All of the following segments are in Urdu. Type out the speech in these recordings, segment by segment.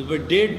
1.5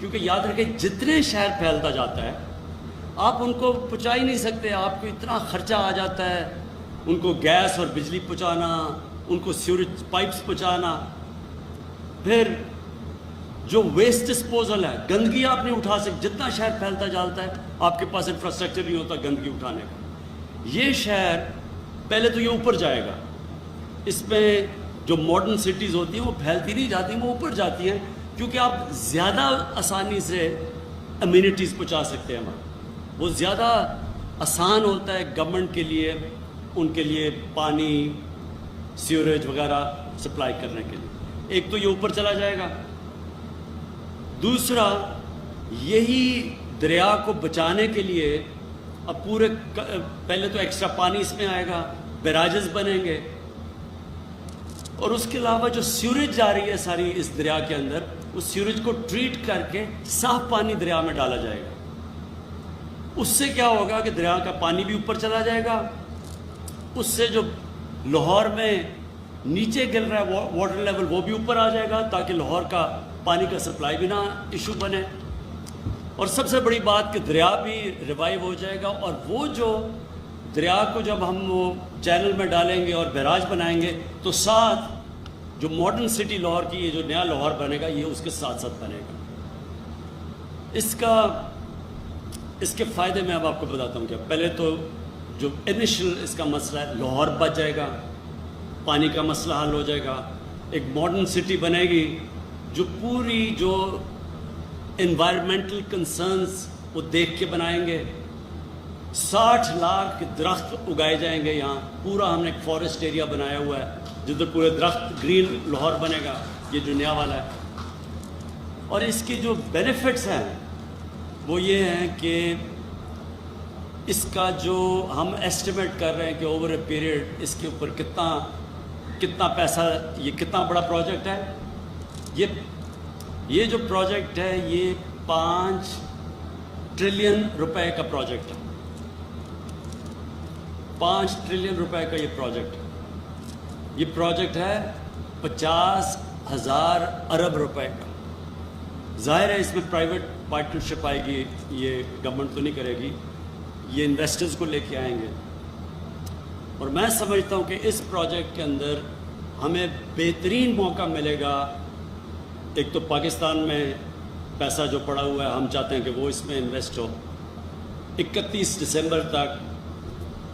کیونکہ یاد رکھیں جتنے شہر پھیلتا جاتا ہے آپ ان کو پہنچا ہی نہیں سکتے، آپ کو اتنا خرچہ آ جاتا ہے ان کو گیس اور بجلی پہنچانا، ان کو سیوریج پائپس پہنچانا، پھر جو ویسٹ ڈسپوزل ہے، گندگی آپ نہیں اٹھا سکتے، جتنا شہر پھیلتا جاتا ہے آپ کے پاس انفراسٹرکچر نہیں ہوتا گندگی اٹھانے کا۔ یہ شہر پہلے تو یہ اوپر جائے گا، اس میں جو ماڈرن سٹیز ہوتی ہیں وہ پھیلتی نہیں جاتی، وہ اوپر جاتی ہیں، کیونکہ آپ زیادہ آسانی سے امیونٹیز پہنچا سکتے ہیں وہاں، وہ زیادہ آسان ہوتا ہے گورنمنٹ کے لیے ان کے لیے پانی سیوریج وغیرہ سپلائی کرنے کے لیے۔ ایک تو یہ اوپر چلا جائے گا، دوسرا یہی دریا کو بچانے کے لیے اب پورے پہلے تو ایکسٹرا پانی اس میں آئے گا، بیراجز بنیں گے، اور اس کے علاوہ جو سیوریج جا رہی ہے ساری اس دریا کے اندر، اس سیوریج کو ٹریٹ کر کے صاف پانی دریا میں ڈالا جائے گا۔ اس سے کیا ہوگا کہ دریا کا پانی بھی اوپر چلا جائے گا، اس سے جو لاہور میں نیچے گر رہا ہے واٹر لیول وہ بھی اوپر آ جائے گا، تاکہ لاہور کا پانی کا سپلائی بھی نہ ایشو بنے، اور سب سے بڑی بات کہ دریا بھی ریوائیو ہو جائے گا، اور وہ جو دریا کو جب ہم وہ چینل میں ڈالیں گے اور بیراج بنائیں گے تو ساتھ جو ماڈرن سٹی لاہور کی یہ جو نیا لاہور بنے گا یہ اس کے ساتھ ساتھ بنے گا۔ اس کے فائدے میں اب آپ کو بتاتا ہوں کیا۔ پہلے تو جو انیشل اس کا مسئلہ ہے، لاہور بچ جائے گا، پانی کا مسئلہ حل ہو جائے گا، ایک ماڈرن سٹی بنے گی جو پوری جو انوائرمنٹل کنسرنز وہ دیکھ کے بنائیں گے، 60 لاکھ درخت اگائے جائیں گے یہاں، پورا ہم نے ایک فارسٹ ایریا بنایا ہوا ہے جدھر پورے درخت گرین لاہور بنے گا، یہ جو نیا والا ہے۔ اور اس کی جو بینیفٹس ہیں وہ یہ ہیں کہ اس کا جو ہم ایسٹیمیٹ کر رہے ہیں کہ اوور اے پیریڈ اس کے اوپر کتنا پیسہ، یہ کتنا بڑا پروجیکٹ ہے، یہ جو پروجیکٹ ہے یہ 5 ٹریلین روپے کا پروجیکٹ ہے، 5 ٹریلین روپے کا یہ پروجیکٹ ہے۔ یہ پروجیکٹ ہے 50,000 ارب روپے کا۔ ظاہر ہے اس میں پرائیویٹ پارٹنرشپ آئے گی، یہ گورنمنٹ تو نہیں کرے گی، یہ انویسٹرز کو لے کے آئیں گے، اور میں سمجھتا ہوں کہ اس پروجیکٹ کے اندر ہمیں بہترین موقع ملے گا۔ ایک تو پاکستان میں پیسہ جو پڑا ہوا ہے ہم چاہتے ہیں کہ وہ اس میں انویسٹ ہو۔ 31 دسمبر تک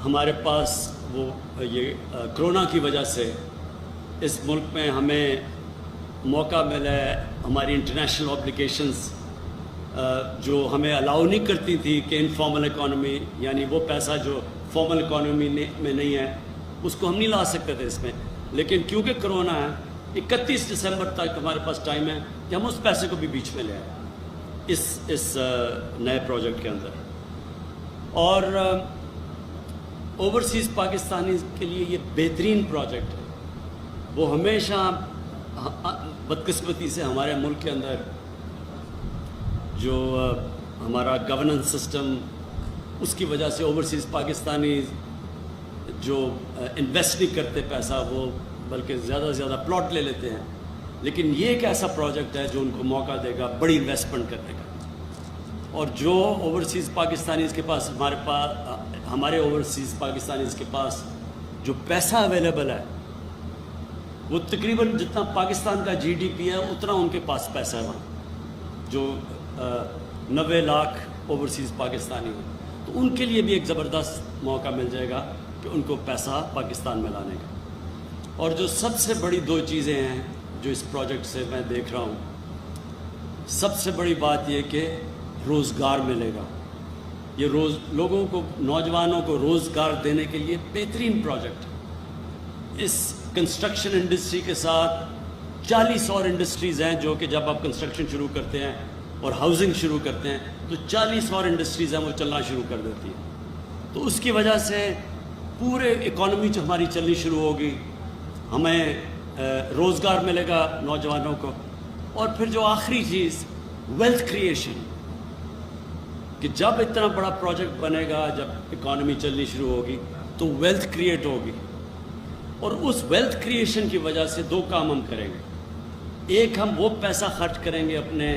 ہمارے پاس وہ یہ کرونا کی وجہ سے اس ملک میں ہمیں موقع ملا ہے، ہماری انٹرنیشنل آبلیگیشنز جو ہمیں الاؤ نہیں کرتی تھی کہ انفارمل اکانومی، یعنی وہ پیسہ جو فارمل اکانومی میں نہیں ہے اس کو ہم نہیں لا سکتے تھے اس میں، لیکن کیونکہ کرونا ہے 31 دسمبر تک ہمارے پاس ٹائم ہے کہ ہم اس پیسے کو بھی بیچ میں لے آئیں اس نئے پروجیکٹ کے اندر۔ اور اوورسیز پاکستانی کے لیے یہ بہترین پروجیکٹ ہے۔ وہ ہمیشہ بدقسمتی سے ہمارے ملک کے اندر جو ہمارا گورننس سسٹم، اس کی وجہ سے اوورسیز پاکستانی جو انویسٹ نہیں کرتے پیسہ، وہ بلکہ زیادہ سے زیادہ پلاٹ لے لیتے ہیں، لیکن یہ ایک ایسا پروجیکٹ ہے جو ان کو موقع دے گا بڑی انویسٹمنٹ کرنے کا۔ اور جو اوورسیز پاکستانیز کے پاس ہمارے اوورسیز پاکستانیز کے پاس جو پیسہ اویلیبل ہے وہ تقریباً جتنا پاکستان کا جی ڈی پی ہے اتنا ان کے پاس پیسہ ہے وہاں، جو 90 لاکھ اوورسیز پاکستانی ہیں، تو ان کے لیے بھی ایک زبردست موقع مل جائے گا کہ ان کو پیسہ پاکستان میں لانے کا۔ اور جو سب سے بڑی 2 چیزیں ہیں جو اس پروجیکٹ سے میں دیکھ رہا ہوں، سب سے بڑی بات یہ کہ روزگار ملے گا۔ یہ لوگوں کو، نوجوانوں کو روزگار دینے کے لیے بہترین پروجیکٹ ہے۔ اس کنسٹرکشن انڈسٹری کے ساتھ 40 اور انڈسٹریز ہیں جو کہ جب آپ کنسٹرکشن شروع کرتے ہیں اور ہاؤسنگ شروع کرتے ہیں تو 40 اور انڈسٹریز ہیں وہ چلنا شروع کر دیتی ہیں، تو اس کی وجہ سے پورے اکانومی جو ہماری چلنی شروع ہوگی، ہمیں روزگار ملے گا نوجوانوں کو۔ اور پھر جو آخری چیز ویلتھ کریشن، کہ جب اتنا بڑا پروجیکٹ بنے گا، جب اکانومی چلنی شروع ہوگی تو ویلتھ کریٹ ہوگی، اور اس ویلتھ کریشن کی وجہ سے 2 کام ہم کریں گے۔ ایک، ہم وہ پیسہ خرچ کریں گے اپنے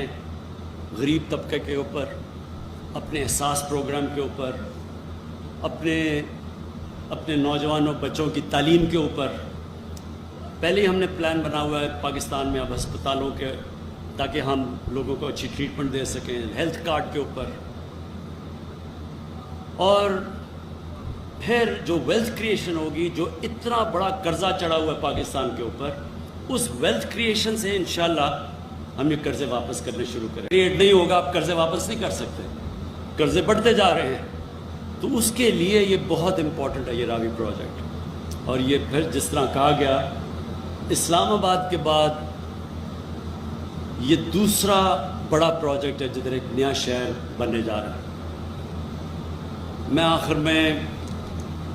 غریب طبقے کے اوپر، اپنے احساس پروگرام کے اوپر، اپنے نوجوانوں بچوں کی تعلیم کے اوپر. پہلے ہی ہم نے پلان بنا ہوا ہے پاکستان میں اب ہسپتالوں کے، تاکہ ہم لوگوں کو اچھی ٹریٹمنٹ دے سکیں، ہیلتھ کارڈ کے اوپر. اور پھر جو ویلتھ کریشن ہوگی، جو اتنا بڑا قرضہ چڑھا ہوا ہے پاکستان کے اوپر، اس ویلتھ کریشن سے انشاءاللہ ہم یہ قرضے واپس کرنے شروع کریں. کریٹ نہیں ہوگا، آپ قرضے واپس نہیں کر سکتے، قرضے بڑھتے جا رہے ہیں. تو اس کے لیے یہ بہت امپورٹنٹ ہے یہ راوی پروجیکٹ. اور یہ پھر جس طرح کہا گیا، اسلام آباد کے بعد یہ دوسرا بڑا پروجیکٹ ہے جدھر ایک نیا شہر بننے جا رہا ہے. میں آخر میں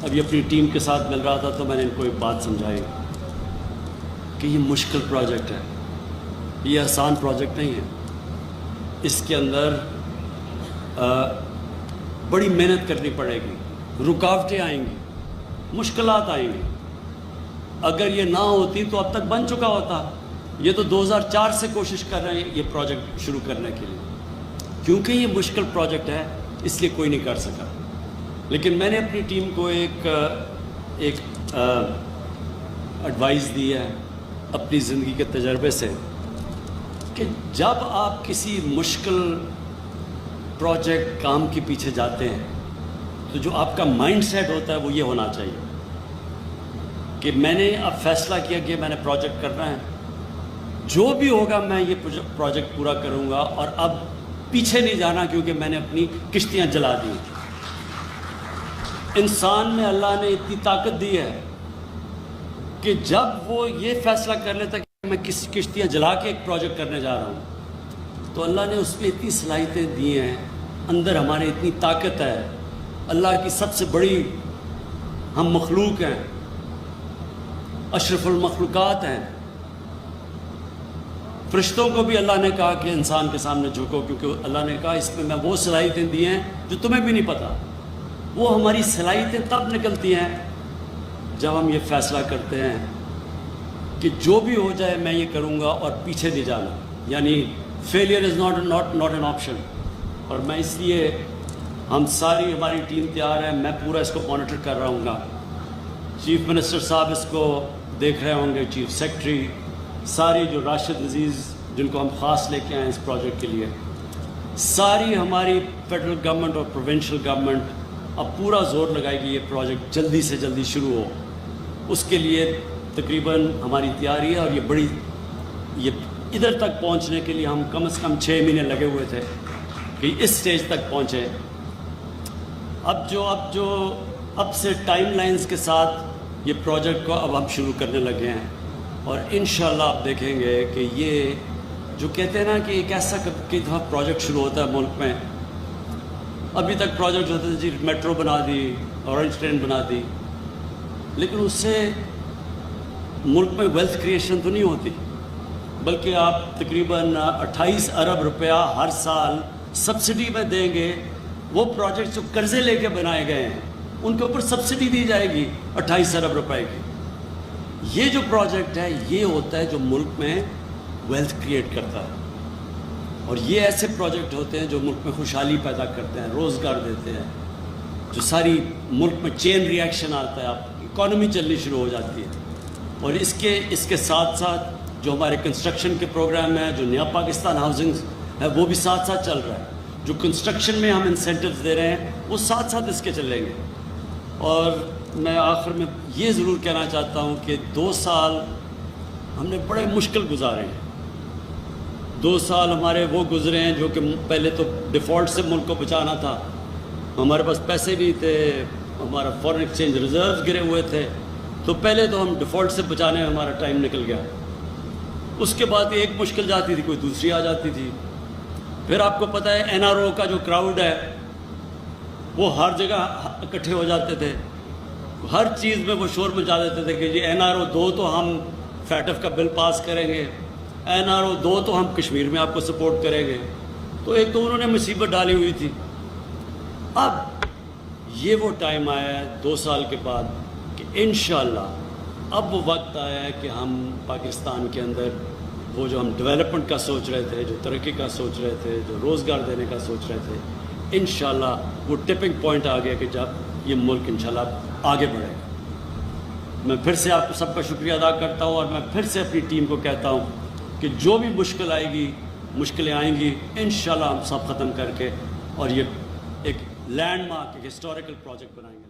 ابھی اپنی ٹیم کے ساتھ مل رہا تھا تو میں نے ان کو ایک بات سمجھائی کہ یہ مشکل پروجیکٹ ہے، یہ آسان پروجیکٹ نہیں ہے. اس کے اندر بڑی محنت کرنی پڑے گی، رکاوٹیں آئیں گی، مشکلات آئیں گی. اگر یہ نہ ہوتی تو اب تک بن چکا ہوتا. یہ تو 2004 سے کوشش کر رہے ہیں یہ پروجیکٹ شروع کرنے کے لیے. کیونکہ یہ مشکل پروجیکٹ ہے اس لیے کوئی نہیں کر سکا. لیکن میں نے اپنی ٹیم کو ایک ایڈوائز دی ہے اپنی زندگی کے تجربے سے کہ جب آپ کسی مشکل پروجیکٹ کام کے پیچھے جاتے ہیں تو جو آپ کا مائنڈ سیٹ ہوتا ہے وہ یہ ہونا چاہیے کہ میں نے اب فیصلہ کیا کہ میں نے پروجیکٹ کرنا ہے، جو بھی ہوگا میں یہ پروجیکٹ پورا کروں گا اور اب پیچھے نہیں جانا کیونکہ میں نے اپنی کشتیاں جلا دی. انسان میں اللہ نے اتنی طاقت دی ہے کہ جب وہ یہ فیصلہ کر لیتا کہ میں کسی کشتیاں جلا کے ایک پروجیکٹ کرنے جا رہا ہوں تو اللہ نے اس میں اتنی صلاحیتیں دی ہیں، اندر ہمارے اتنی طاقت ہے. اللہ کی سب سے بڑی ہم مخلوق ہیں، اشرف المخلوقات ہیں. فرشتوں کو بھی اللہ نے کہا کہ انسان کے سامنے جھکو، کیونکہ اللہ نے کہا اس میں وہ صلاحیتیں دی ہیں جو تمہیں بھی نہیں پتہ. وہ ہماری صلاحیتیں تب نکلتی ہیں جب ہم یہ فیصلہ کرتے ہیں کہ جو بھی ہو جائے میں یہ کروں گا اور پیچھے نہیں جانا. یعنی failure is not an option. اور میں اس لیے ہم ساری ہماری ٹیم تیار ہے، میں پورا اس کو مانیٹر کر رہا ہوں گا. چیف منسٹر صاحب اس کو دیکھ رہے ہوں گے، چیف سیکرٹری، ساری جو راشد عزیز جن کو ہم خاص لے کے آئے اس پروجیکٹ کے لیے، ساری ہماری فیڈرل گورنمنٹ اور پروونشل گورنمنٹ اب پورا زور لگائے گی یہ پروجیکٹ جلدی سے جلدی شروع ہو. اس کے لیے تقریباً ہماری تیاری ہے. اور یہ ادھر تک پہنچنے کے لیے ہم کم از کم 6 مہینے لگے ہوئے تھے کہ اس سٹیج تک پہنچے. اب سے ٹائم لائنز کے ساتھ یہ پروجیکٹ کو اب ہم شروع کرنے لگے ہیں. اور انشاءاللہ آپ دیکھیں گے کہ یہ جو کہتے ہیں نا کہ ایک ایسا کئی دفعہ پروجیکٹ شروع ہوتا ہے ملک میں. ابھی تک پروجیکٹ ہوتے تھے جی میٹرو بنا دی، اورنج ٹرین بنا دی، لیکن اس سے ملک میں ویلتھ کریشن تو نہیں ہوتی، بلکہ آپ تقریباً 28 ارب روپیہ ہر سال سبسڈی میں دیں گے. وہ پروجیکٹ جو قرضے لے کے بنائے گئے ہیں ان کے اوپر سبسڈی دی جائے گی 28 ارب روپے کی. یہ جو پروجیکٹ ہے یہ ہوتا ہے جو ملک میں ویلتھ کریٹ کرتا ہے. اور یہ ایسے پروجیکٹ ہوتے ہیں جو ملک میں خوشحالی پیدا کرتے ہیں، روزگار دیتے ہیں، جو ساری ملک میں چین ری ایکشن آتا ہے، آپ اکانومی چلنی شروع ہو جاتی ہے. اور اس کے ساتھ ساتھ جو ہمارے کنسٹرکشن کے پروگرام ہیں، جو نیا پاکستان ہاؤسنگ ہے وہ بھی ساتھ ساتھ چل رہا ہے. جو کنسٹرکشن میں ہم انسینٹیوز دے رہے ہیں وہ ساتھ ساتھ اس کے چلیں گے. اور میں آخر میں یہ ضرور کہنا چاہتا ہوں کہ 2 سال ہم نے بڑے مشکل گزارے ہیں. 2 سال ہمارے وہ گزرے ہیں جو کہ پہلے تو ڈیفالٹ سے ملک کو بچانا تھا، ہمارے پاس پیسے نہیں تھے، ہمارا فارن ایکسچینج ریزروز گرے ہوئے تھے، تو پہلے تو ہم ڈیفالٹ سے بچانے میں ہمارا ٹائم نکل گیا. اس کے بعد ایک مشکل جاتی تھی کوئی دوسری آ جاتی تھی. پھر آپ کو پتہ ہے این آر او کا جو کراؤڈ ہے وہ ہر جگہ اکٹھے ہو جاتے تھے، ہر چیز میں وہ شور مچا دیتے تھے کہ جی این آر او 2 تو ہم فیٹف کا بل پاس کریں گے، این آر او 2 تو ہم کشمیر میں آپ کو سپورٹ کریں گے. تو ایک تو انہوں نے مصیبت ڈالی ہوئی تھی. اب یہ وہ ٹائم آیا ہے 2 سال کے بعد کہ انشاءاللہ اب وہ وقت آیا ہے کہ ہم پاکستان کے اندر وہ جو ہم ڈیولپمنٹ کا سوچ رہے تھے، جو ترقی کا سوچ رہے تھے، جو روزگار دینے کا سوچ رہے تھے، انشاءاللہ وہ ٹپنگ پوائنٹ آ گیا کہ جب یہ ملک انشاءاللہ آگے بڑھے گا۔ میں پھر سے آپ سب کا شکریہ ادا کرتا ہوں، اور میں پھر سے اپنی ٹیم کو کہتا ہوں کہ جو بھی مشکل آئے گی، مشکلیں آئیں گی، انشاءاللہ ہم سب ختم کر کے اور یہ ایک لینڈ مارک، ایک ہسٹوریکل پروجیکٹ بنائیں گے۔